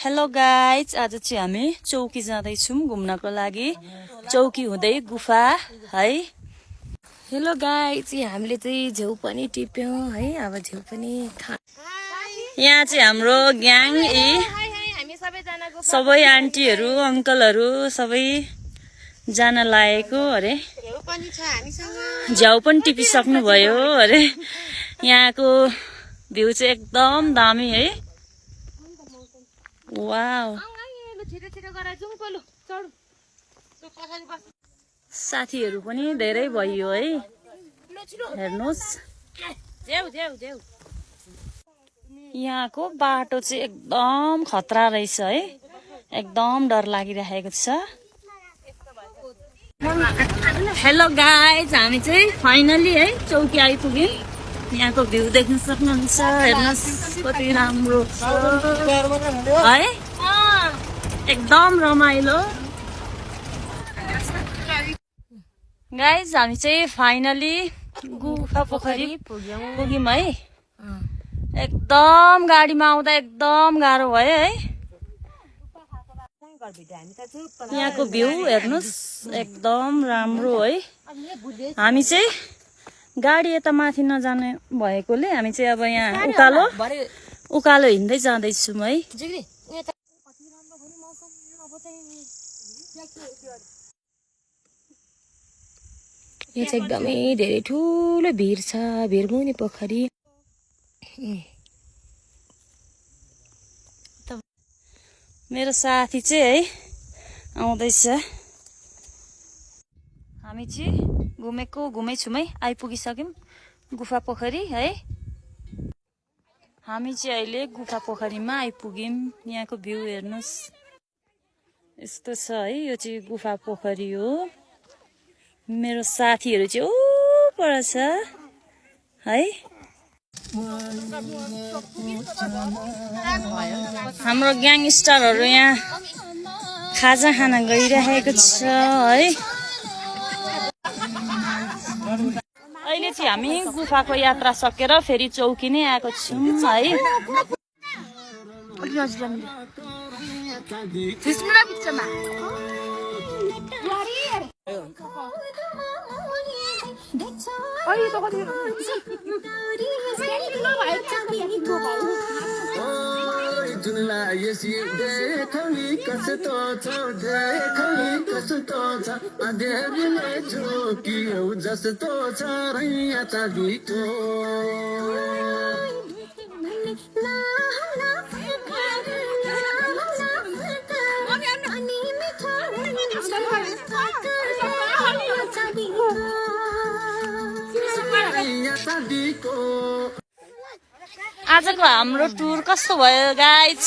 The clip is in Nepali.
हेलो गाइज, आज चाहिँ हामी चौकी जाँदैछौँ घुम्नको लागि। चौकी हुँदै गुफा है। हेलो गाइज, हामीले चाहिँ झेउ पनि टिप्यौँ है। अब झेउ पनि यहाँ चाहिँ हाम्रो ग्याङ सबै आन्टीहरू अङ्कलहरू सबै जान लागेको अरे। झ्याउ पनि टिपिसक्नु भयो अरे। यहाँको भ्यू चाहिँ एकदम दामी है। वाउ, साथीहरू पनि धेरै भयो है। हेर्नुहोस्, यहाँको बाटो चाहिँ एकदम खतरा रहेछ है। एकदम डर लागिरहेको छ। हेलो गाइज, हामी चाहिँ फाइनली है चौकी आइपुग्यौँ। यहाँको भ्यू देख्न सक्नुहुन्छ। हेर्नुहोस् कति राम्रो है, एकदम रमाइलो। गाइज, हामी चाहिँ फाइनली गुफा पोखरी पुग्यौँ है। एकदम गाडीमा आउँदा एकदम गाह्रो भयो है। यहाँको भ्यू हेर्नुहोस्, एकदम राम्रो है। हामी चाहिँ गाडी यता माथि नजाने भएकोले हामी चाहिँ अब यहाँ उकालो हिँड्दै जाँदैछौँ है। यहाँ चाहिँ एकदमै धेरै ठुलो भिड छ। भिरमुनि पोखरी। मेरो साथी चाहिँ है आउँदैछ। हामी चाहिँ घुमेछौँ है। आइपुगिसक्यौँ गुफा पोखरी है। हामी चाहिँ अहिले गुफा पोखरीमा आइपुग्यौँ। यहाँको भ्यू हेर्नुहोस्, यस्तो छ है। यो चाहिँ गुफा पोखरी हो। मेरो साथीहरू चाहिँ ऊपर छ है। हाम्रो ग्याङस्टरहरू यहाँ खाजा खान गइरहेको छ है। अहिले चाहिँ हामी गुफाको यात्रा सकेर फेरि चौकी नै आएको छौँ है। आजको हाम्रो टुर कस्तो भयो गाइज?